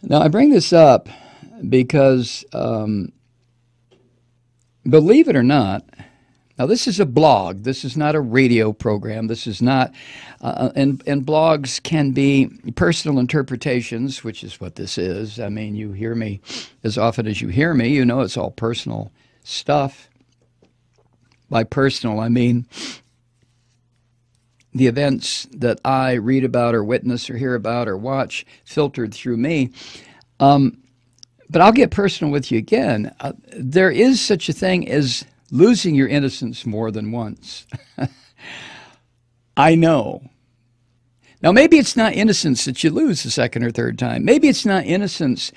Now, I bring this up because, believe it or not, now this is a blog. This is not a radio program. This is not, and blogs can be personal interpretations, which is what this is. I mean, you hear me as often as you hear me. You know it's all personal stuff. By personal, I mean the events that I read about or witness or hear about or watch filtered through me. But I'll get personal with you again. There is such a thing as losing your innocence more than once. I know. Now, maybe it's not innocence that you lose the second or third time. Maybe it's not innocence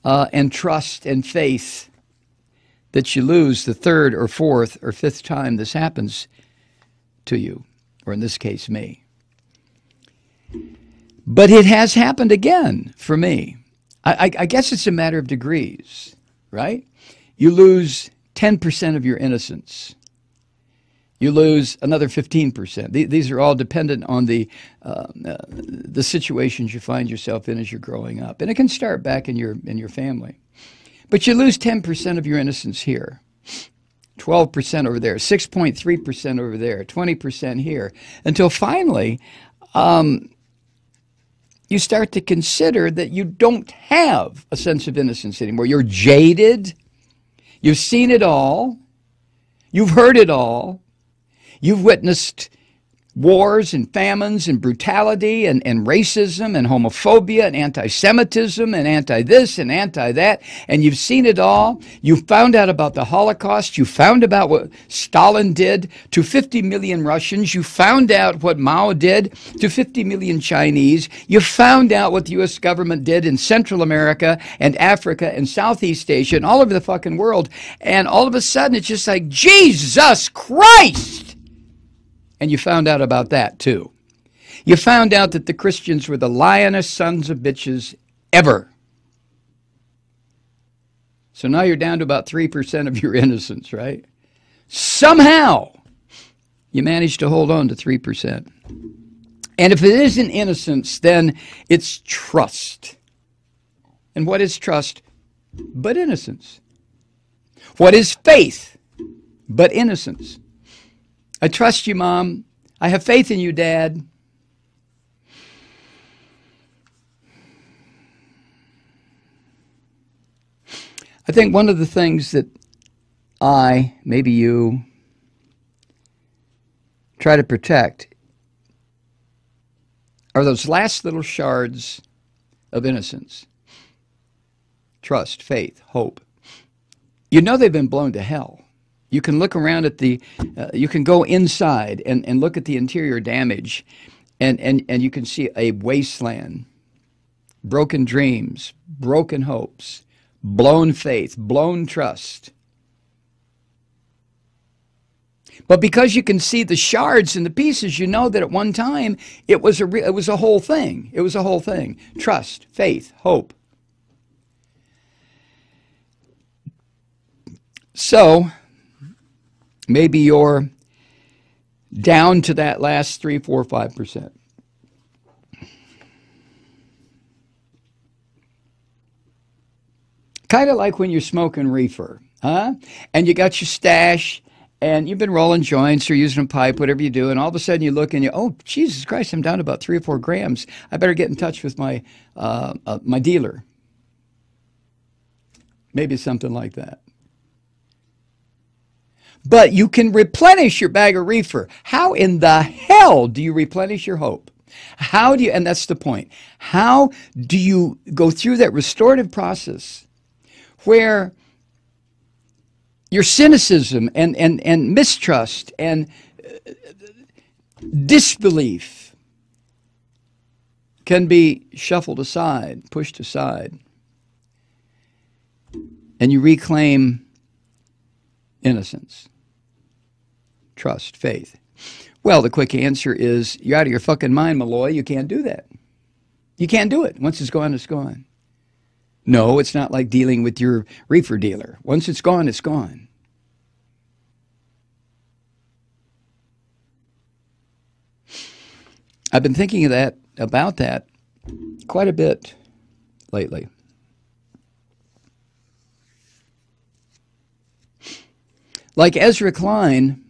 and trust and faith that you lose the third or fourth or fifth time this happens to you, or in this case, me. But it has happened again for me. I guess it's a matter of degrees, right? You lose 10% of your innocence. You lose another 15%. These are all dependent on the situations you find yourself in as you're growing up. And it can start back in your family. But you lose 10% of your innocence here, 12% over there, 6.3% over there, 20% here, until finally you start to consider that you don't have a sense of innocence anymore. You're jaded. You've seen it all. You've heard it all. You've witnessed wars and famines and brutality and racism and homophobia and anti-Semitism and anti-this and anti-that, and you've seen it all. You found out about the Holocaust. You found about what Stalin did to 50 million Russians. You found out what Mao did to 50 million Chinese. You found out what the U.S. government did in Central America and Africa and Southeast Asia and all over the fucking world, and all of a sudden it's just like, Jesus Christ! And you found out about that, too. You found out that the Christians were the lioness sons of bitches ever. So now you're down to about 3% of your innocence, right? Somehow, you managed to hold on to 3%. And if it isn't innocence, then it's trust. And what is trust but innocence? What is faith but innocence? I trust you, Mom. I have faith in you, Dad. I think one of the things that I, maybe you, try to protect are those last little shards of innocence. Trust, faith, hope. You know they've been blown to hell. You can look around at you can go inside and look at the interior damage, and you can see a wasteland, broken dreams, broken hopes, blown faith, blown trust. But because you can see the shards and the pieces, you know that at one time it was a whole thing. It was a whole thing. Trust, faith, hope. So maybe you're down to that last 3, 4, 5%. Kind of like when you're smoking reefer, huh? And you got your stash, and you've been rolling joints or using a pipe, whatever you do, and all of a sudden you look and oh, Jesus Christ, I'm down to about 3 or 4 grams. I better get in touch with my my dealer. Maybe something like that. But you can replenish your bag of reefer. How in the hell do you replenish your hope? How do you, and that's the point, how do you go through that restorative process where your cynicism and mistrust and disbelief can be shuffled aside, pushed aside, and you reclaim innocence? Trust, faith. Well, the quick answer is you're out of your fucking mind, Malloy. You can't do that. You can't do it. Once it's gone, it's gone. No, it's not like dealing with your reefer dealer. Once it's gone, it's gone. I've been thinking about that quite a bit lately. Like Ezra Klein,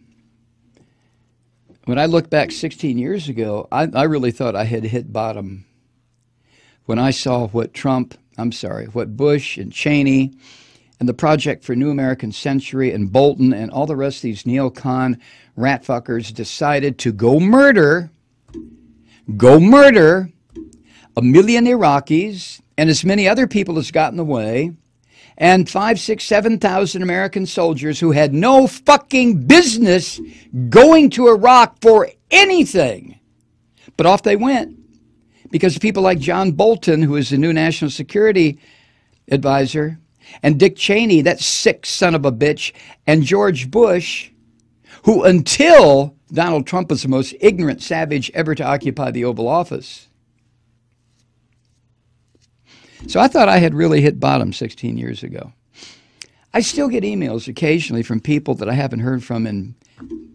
when I look back 16 years ago, I really thought I had hit bottom when I saw what what Bush and Cheney and the Project for New American Century and Bolton and all the rest of these neocon rat fuckers decided to go murder 1,000,000 Iraqis and as many other people as got in the way, and 5, 6, 7,000 American soldiers who had no fucking business going to Iraq for anything. But off they went because people like John Bolton, who is the new national security advisor, and Dick Cheney, that sick son of a bitch, and George Bush, who until Donald Trump was the most ignorant savage ever to occupy the Oval Office. So I thought I had really hit bottom 16 years ago. I still get emails occasionally from people that I haven't heard from in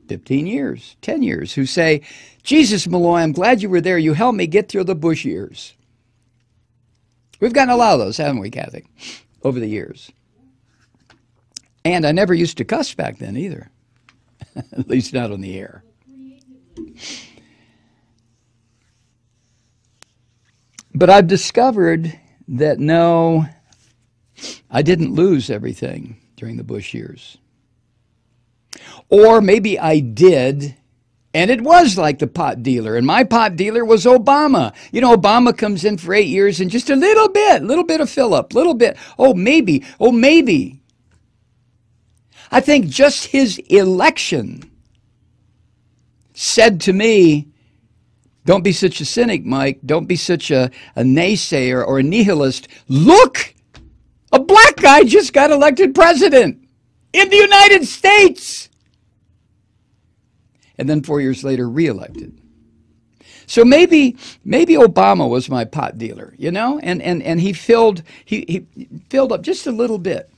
15 years, 10 years, who say, Jesus, Malloy, I'm glad you were there. You helped me get through the Bush years. We've gotten a lot of those, haven't we, Kathy, over the years? And I never used to cuss back then either, at least not on the air. But I've discovered that no, I didn't lose everything during the Bush years. Or maybe I did, and it was like the pot dealer, and my pot dealer was Obama. You know, Obama comes in for 8 years and just a little bit of fill-up, little bit, oh, maybe. I think just his election said to me, don't be such a cynic, Mike. Don't be such a naysayer or a nihilist. Look, a black guy just got elected president in the United States. And then 4 years later, reelected. So maybe Obama was my pot dealer, you know, and he filled up just a little bit.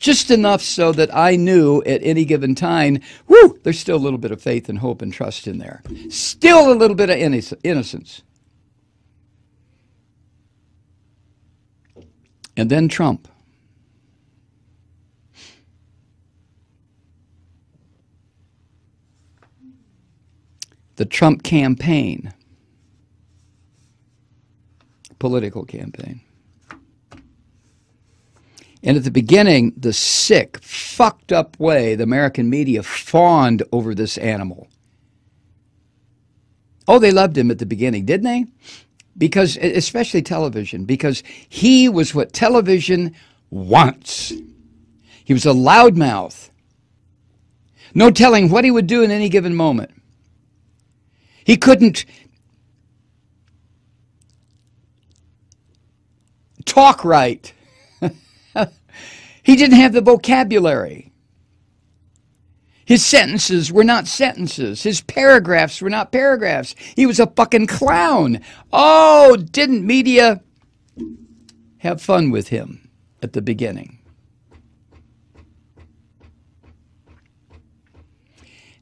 Just enough so that I knew at any given time, whoo, there's still a little bit of faith and hope and trust in there. Still a little bit of innocence. And then Trump. The Trump campaign, political campaign. And at the beginning, the sick, fucked up way the American media fawned over this animal. Oh, they loved him at the beginning, didn't they? Because, especially television, because he was what television wants. He was a loudmouth. No telling what he would do in any given moment. He couldn't talk right. He didn't have the vocabulary. His sentences were not sentences. His paragraphs were not paragraphs. He was a fucking clown. Oh, didn't media have fun with him at the beginning?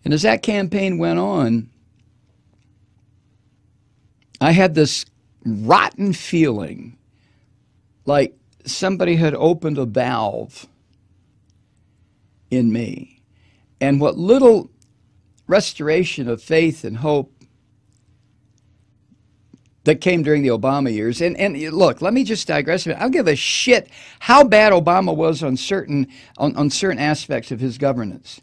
And as that campaign went on, I had this rotten feeling like somebody had opened a valve in me. And what little restoration of faith and hope that came during the Obama years. And look, let me just digress a minute. I don't give a shit how bad Obama was on certain aspects of his governance.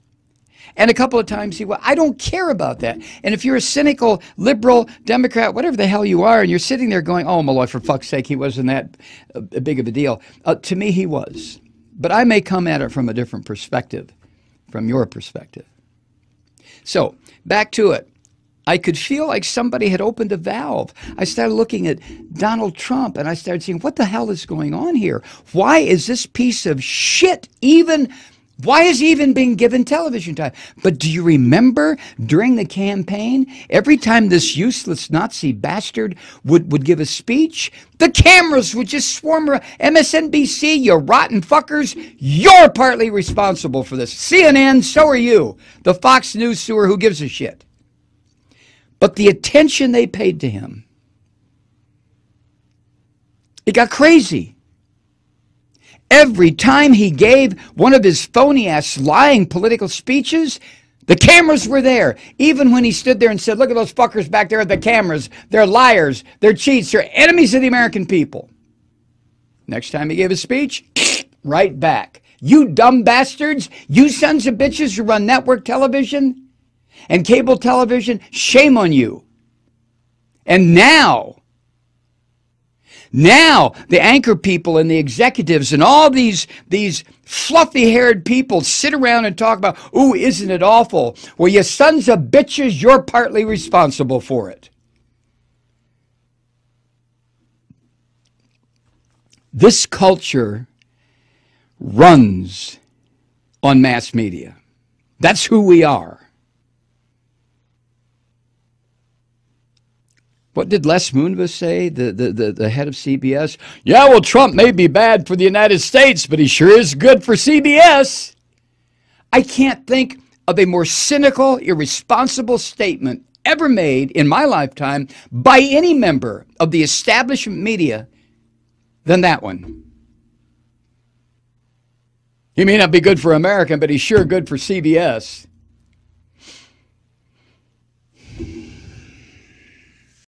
And a couple of times he was. I don't care about that. And if you're a cynical, liberal, Democrat, whatever the hell you are, and you're sitting there going, oh, Malloy, for fuck's sake, he wasn't that big of a deal. To me, he was. But I may come at it from a different perspective, from your perspective. So, back to it. I could feel like somebody had opened a valve. I started looking at Donald Trump, and I started saying, what the hell is going on here? Why is this piece of shit why is he even being given television time? But do you remember during the campaign, every time this useless Nazi bastard would give a speech, the cameras would just swarm around. MSNBC, you rotten fuckers, you're partly responsible for this. CNN, so are you. The Fox News sewer, who gives a shit? But the attention they paid to him, it got crazy. Every time he gave one of his phony-ass lying political speeches, the cameras were there. Even when he stood there and said, look at those fuckers back there at the cameras. They're liars. They're cheats. They're enemies of the American people. Next time he gave a speech, right back. You dumb bastards. You sons of bitches who run network television and cable television. Shame on you. And now the anchor people and the executives and all these fluffy-haired people sit around and talk about, ooh, isn't it awful? Well, you sons of bitches, you're partly responsible for it. This culture runs on mass media. That's who we are. What did Les Moonves say, the head of CBS? Yeah, well, Trump may be bad for the United States, but he sure is good for CBS. I can't think of a more cynical, irresponsible statement ever made in my lifetime by any member of the establishment media than that one. He may not be good for America, but he's sure good for CBS.